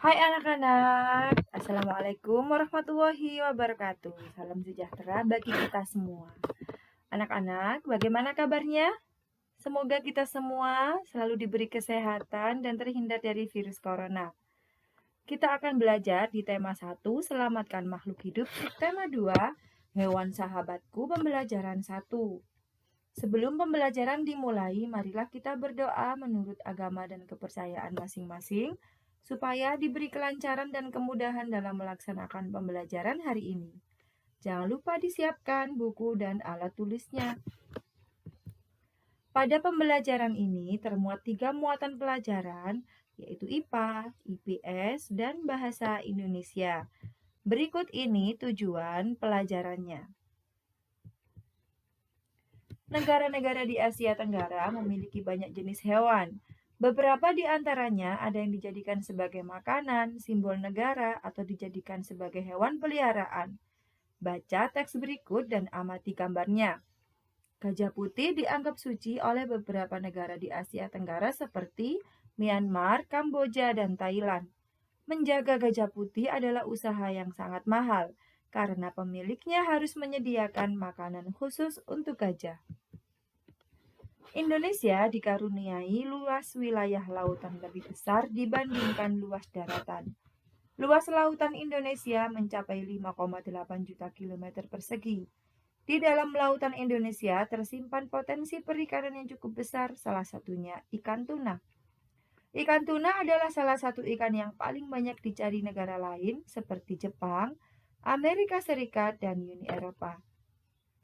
Hai anak-anak, Assalamualaikum warahmatullahi wabarakatuh. Salam sejahtera bagi kita semua. Anak-anak, bagaimana kabarnya? Semoga kita semua selalu diberi kesehatan dan terhindar dari virus corona. Kita akan belajar di tema 1, selamatkan makhluk hidup, tema 2, hewan sahabatku, pembelajaran 1. Sebelum pembelajaran dimulai, marilah kita berdoa menurut agama dan kepercayaan masing-masing, supaya diberi kelancaran dan kemudahan dalam melaksanakan pembelajaran hari ini. Jangan lupa disiapkan buku dan alat tulisnya. Pada pembelajaran ini termuat 3 muatan pelajaran, yaitu IPA, IPS, dan Bahasa Indonesia. Berikut ini tujuan pelajarannya. Negara-negara di Asia Tenggara memiliki banyak jenis hewan. Beberapa di antaranya ada yang dijadikan sebagai makanan, simbol negara, atau dijadikan sebagai hewan peliharaan. Baca teks berikut dan amati gambarnya. Gajah putih dianggap suci oleh beberapa negara di Asia Tenggara seperti Myanmar, Kamboja, dan Thailand. Menjaga gajah putih adalah usaha yang sangat mahal, karena pemiliknya harus menyediakan makanan khusus untuk gajah. Indonesia dikaruniai luas wilayah lautan lebih besar dibandingkan luas daratan. Luas lautan Indonesia mencapai 5,8 juta kilometer persegi. Di dalam lautan Indonesia tersimpan potensi perikanan yang cukup besar, salah satunya ikan tuna. Ikan tuna adalah salah satu ikan yang paling banyak dicari negara lain seperti Jepang, Amerika Serikat, dan Uni Eropa.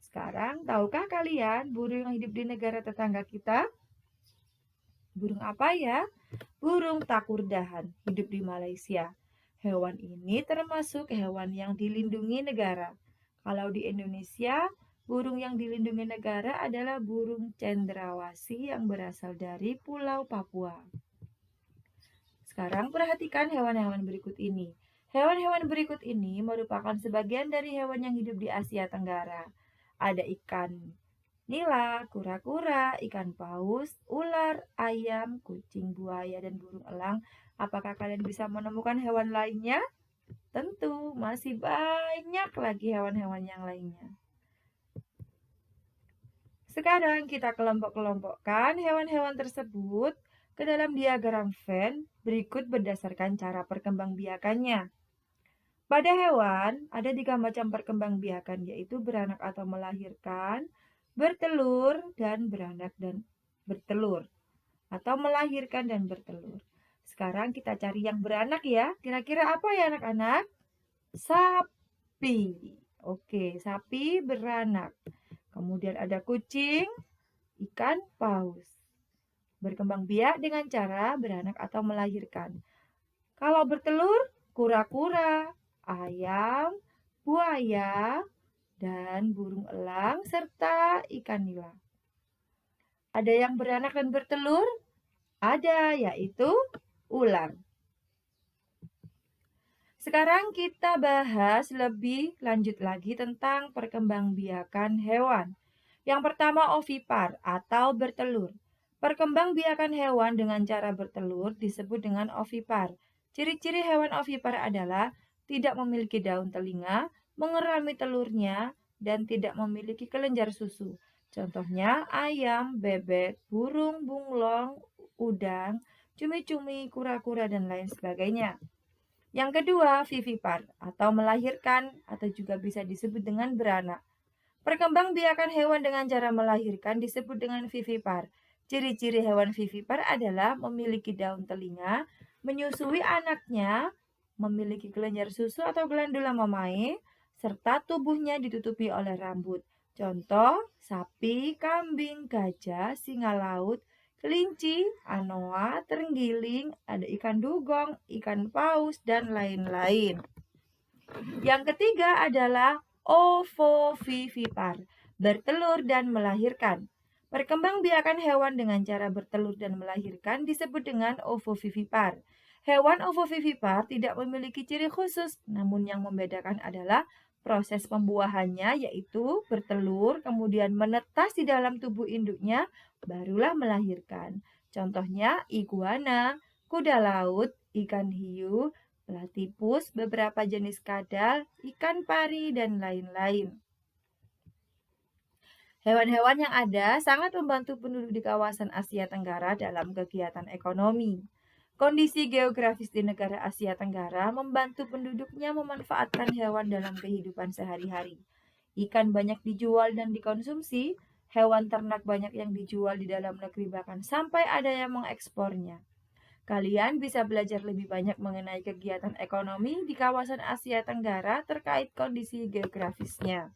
Sekarang, tahukah kalian burung yang hidup di negara tetangga kita? Burung apa ya? Burung takurdahan, hidup di Malaysia. Hewan ini termasuk hewan yang dilindungi negara. Kalau di Indonesia, burung yang dilindungi negara adalah burung cendrawasih yang berasal dari Pulau Papua. Sekarang perhatikan hewan-hewan berikut ini. Hewan-hewan berikut ini merupakan sebagian dari hewan yang hidup di Asia Tenggara. Ada ikan nila, kura-kura, ikan paus, ular, ayam, kucing, buaya, dan burung elang. Apakah kalian bisa menemukan hewan lainnya? Tentu, masih banyak lagi hewan-hewan yang lainnya. Sekarang kita kelompok-kelompokkan hewan-hewan tersebut ke dalam diagram Venn berikut berdasarkan cara perkembangbiakannya. Pada hewan, ada 3 macam perkembangbiakan, yaitu beranak atau melahirkan, bertelur, dan beranak dan bertelur. Atau melahirkan dan bertelur. Sekarang kita cari yang beranak ya. Kira-kira apa ya anak-anak? Sapi. Oke, sapi beranak. Kemudian ada kucing, ikan paus. Berkembang biak dengan cara beranak atau melahirkan. Kalau bertelur, kura-kura, ayam, buaya, dan burung elang, serta ikan nila. Ada yang beranak dan bertelur? Ada, yaitu ular. Sekarang kita bahas lebih lanjut lagi tentang perkembangbiakan hewan. Yang pertama ovipar atau bertelur. Perkembangbiakan hewan dengan cara bertelur disebut dengan ovipar. Ciri-ciri hewan ovipar adalah tidak memiliki daun telinga, mengerami telurnya, dan tidak memiliki kelenjar susu. Contohnya ayam, bebek, burung, bunglon, udang, cumi-cumi, kura-kura, dan lain sebagainya. Yang kedua, vivipar atau melahirkan atau juga bisa disebut dengan beranak. Perkembangbiakan hewan dengan cara melahirkan disebut dengan vivipar. Ciri-ciri hewan vivipar adalah memiliki daun telinga, menyusui anaknya, memiliki kelenjar susu atau glandula mamae, serta tubuhnya ditutupi oleh rambut. Contoh, sapi, kambing, gajah, singa laut, kelinci, anoa, terenggiling, ada ikan dugong, ikan paus, dan lain-lain. Yang ketiga adalah ovovivipar, bertelur dan melahirkan. Perkembangbiakan hewan dengan cara bertelur dan melahirkan disebut dengan ovovivipar. Hewan ovovivipar tidak memiliki ciri khusus, namun yang membedakan adalah proses pembuahannya, yaitu bertelur, kemudian menetas di dalam tubuh induknya, barulah melahirkan. Contohnya iguana, kuda laut, ikan hiu, platypus, beberapa jenis kadal, ikan pari, dan lain-lain. Hewan-hewan yang ada sangat membantu penduduk di kawasan Asia Tenggara dalam kegiatan ekonomi. Kondisi geografis di negara Asia Tenggara membantu penduduknya memanfaatkan hewan dalam kehidupan sehari-hari. Ikan banyak dijual dan dikonsumsi, hewan ternak banyak yang dijual di dalam negeri bahkan sampai ada yang mengekspornya. Kalian bisa belajar lebih banyak mengenai kegiatan ekonomi di kawasan Asia Tenggara terkait kondisi geografisnya.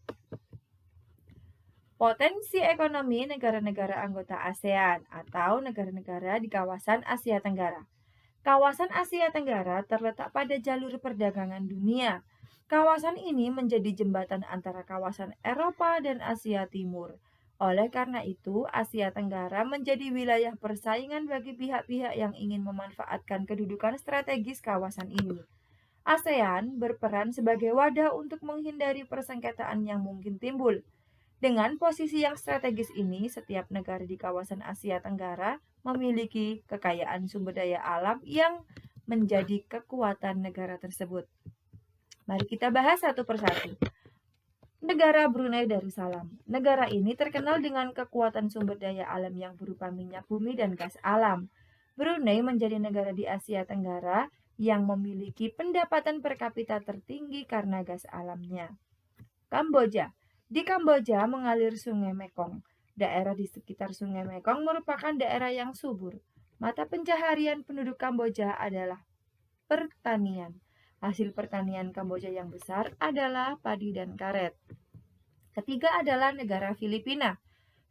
Potensi ekonomi negara-negara anggota ASEAN atau negara-negara di kawasan Asia Tenggara. Kawasan Asia Tenggara terletak pada jalur perdagangan dunia. Kawasan ini menjadi jembatan antara kawasan Eropa dan Asia Timur. Oleh karena itu, Asia Tenggara menjadi wilayah persaingan bagi pihak-pihak yang ingin memanfaatkan kedudukan strategis kawasan ini. ASEAN berperan sebagai wadah untuk menghindari persengketaan yang mungkin timbul. Dengan posisi yang strategis ini, setiap negara di kawasan Asia Tenggara memiliki kekayaan sumber daya alam yang menjadi kekuatan negara tersebut. Mari kita bahas satu persatu. Negara Brunei Darussalam. Negara ini terkenal dengan kekuatan sumber daya alam yang berupa minyak bumi dan gas alam. Brunei menjadi negara di Asia Tenggara yang memiliki pendapatan per kapita tertinggi karena gas alamnya. Kamboja. Di Kamboja mengalir Sungai Mekong. Daerah di sekitar Sungai Mekong merupakan daerah yang subur. Mata pencaharian penduduk Kamboja adalah pertanian. Hasil pertanian Kamboja yang besar adalah padi dan karet. Ketiga adalah negara Filipina.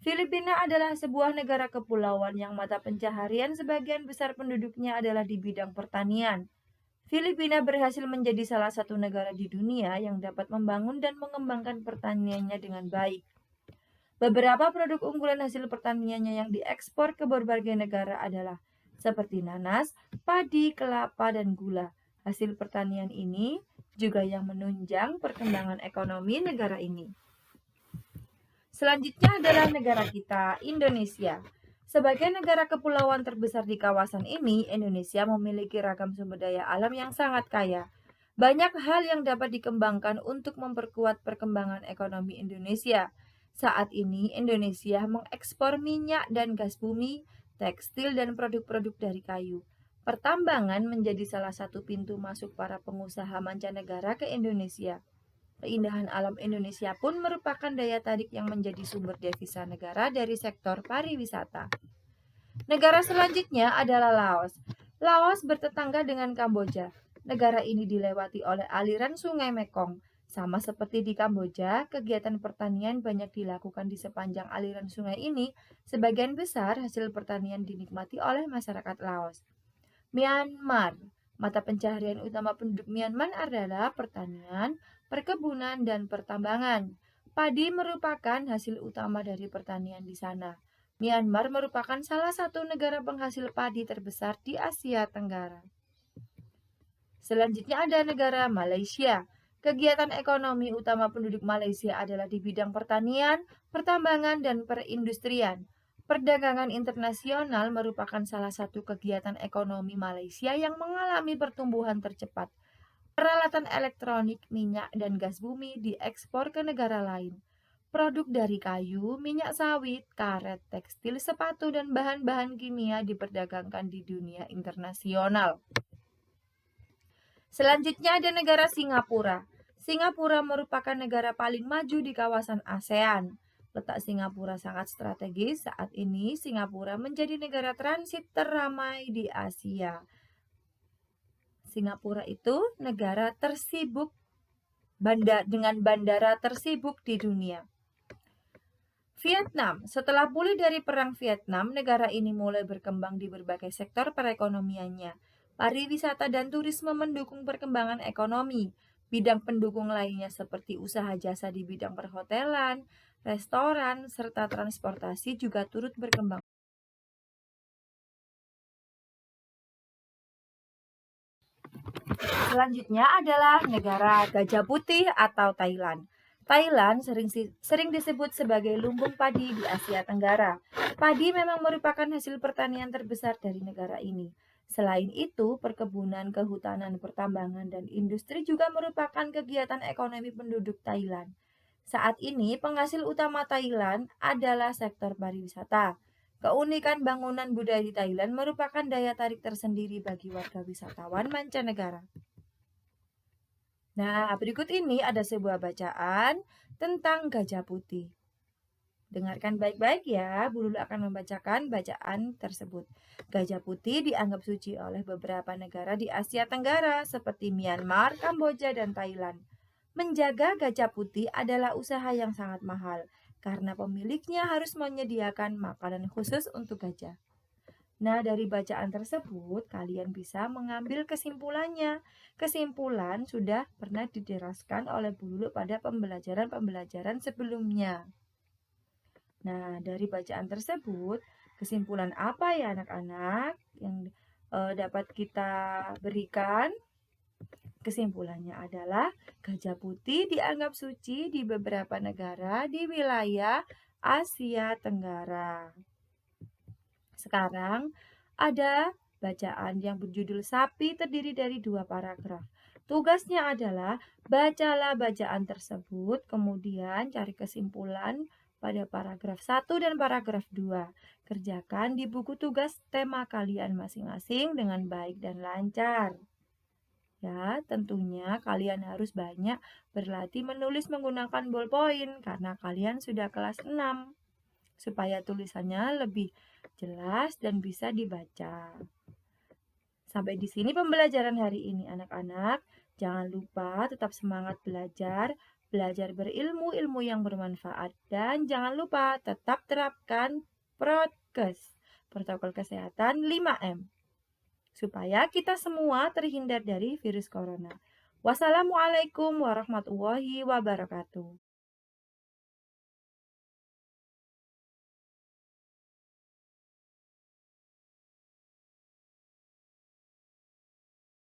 Filipina adalah sebuah negara kepulauan yang mata pencaharian sebagian besar penduduknya adalah di bidang pertanian. Filipina berhasil menjadi salah satu negara di dunia yang dapat membangun dan mengembangkan pertaniannya dengan baik. Beberapa produk unggulan hasil pertaniannya yang diekspor ke berbagai negara adalah seperti nanas, padi, kelapa, dan gula. Hasil pertanian ini juga yang menunjang perkembangan ekonomi negara ini. Selanjutnya adalah negara kita, Indonesia. Sebagai negara kepulauan terbesar di kawasan ini, Indonesia memiliki ragam sumber daya alam yang sangat kaya. Banyak hal yang dapat dikembangkan untuk memperkuat perkembangan ekonomi Indonesia. Saat ini, Indonesia mengekspor minyak dan gas bumi, tekstil, dan produk-produk dari kayu. Pertambangan menjadi salah satu pintu masuk para pengusaha mancanegara ke Indonesia. Keindahan alam Indonesia pun merupakan daya tarik yang menjadi sumber devisa negara dari sektor pariwisata. Negara selanjutnya adalah Laos. Laos bertetangga dengan Kamboja. Negara ini dilewati oleh aliran Sungai Mekong. Sama seperti di Kamboja, kegiatan pertanian banyak dilakukan di sepanjang aliran sungai ini. Sebagian besar hasil pertanian dinikmati oleh masyarakat Laos. Myanmar. Mata pencaharian utama penduduk Myanmar adalah pertanian, perkebunan, dan pertambangan. Padi merupakan hasil utama dari pertanian di sana. Myanmar merupakan salah satu negara penghasil padi terbesar di Asia Tenggara. Selanjutnya ada negara Malaysia. Kegiatan ekonomi utama penduduk Malaysia adalah di bidang pertanian, pertambangan, dan perindustrian. Perdagangan internasional merupakan salah satu kegiatan ekonomi Malaysia yang mengalami pertumbuhan tercepat. Peralatan elektronik, minyak, dan gas bumi diekspor ke negara lain. Produk dari kayu, minyak sawit, karet, tekstil, sepatu, dan bahan-bahan kimia diperdagangkan di dunia internasional. Selanjutnya ada negara Singapura. Singapura merupakan negara paling maju di kawasan ASEAN. Letak Singapura sangat strategis. Saat ini Singapura menjadi negara transit terramai di Asia. Singapura itu negara tersibuk dengan bandara tersibuk di dunia. Vietnam. Setelah pulih dari Perang Vietnam, negara ini mulai berkembang di berbagai sektor perekonomiannya. Pariwisata dan turisme mendukung perkembangan ekonomi. Bidang pendukung lainnya seperti usaha jasa di bidang perhotelan, restoran, serta transportasi juga turut berkembang. Selanjutnya adalah negara Gajah Putih atau Thailand. Thailand sering disebut sebagai lumbung padi di Asia Tenggara. Padi memang merupakan hasil pertanian terbesar dari negara ini. Selain itu, perkebunan, kehutanan, pertambangan, dan industri juga merupakan kegiatan ekonomi penduduk Thailand. Saat ini, penghasil utama Thailand adalah sektor pariwisata. Keunikan bangunan budaya di Thailand merupakan daya tarik tersendiri bagi warga wisatawan mancanegara. Nah, berikut ini ada sebuah bacaan tentang gajah putih. Dengarkan baik-baik ya, Bu Lulu akan membacakan bacaan tersebut. Gajah putih dianggap suci oleh beberapa negara di Asia Tenggara seperti Myanmar, Kamboja, dan Thailand. Menjaga gajah putih adalah usaha yang sangat mahal karena pemiliknya harus menyediakan makanan khusus untuk gajah. Nah, dari bacaan tersebut, kalian bisa mengambil kesimpulannya. Kesimpulan sudah pernah dijelaskan oleh Bu Lulu pada pembelajaran-pembelajaran sebelumnya. Nah, dari bacaan tersebut, kesimpulan apa ya anak-anak yang dapat kita berikan? Kesimpulannya adalah gajah putih dianggap suci di beberapa negara di wilayah Asia Tenggara. Sekarang ada bacaan yang berjudul Sapi terdiri dari 2 paragraf. Tugasnya adalah bacalah bacaan tersebut, kemudian cari kesimpulan pada paragraf 1 dan paragraf 2. Kerjakan di buku tugas tema kalian masing-masing dengan baik dan lancar. Ya, tentunya kalian harus banyak berlatih menulis menggunakan ballpoint karena kalian sudah kelas 6 supaya tulisannya lebih jelas dan bisa dibaca. Sampai di sini pembelajaran hari ini anak-anak. Jangan lupa tetap semangat belajar, belajar berilmu, ilmu yang bermanfaat, dan jangan lupa tetap terapkan prokes, protokol kesehatan 5M, supaya kita semua terhindar dari virus corona. Wassalamualaikum warahmatullahi wabarakatuh.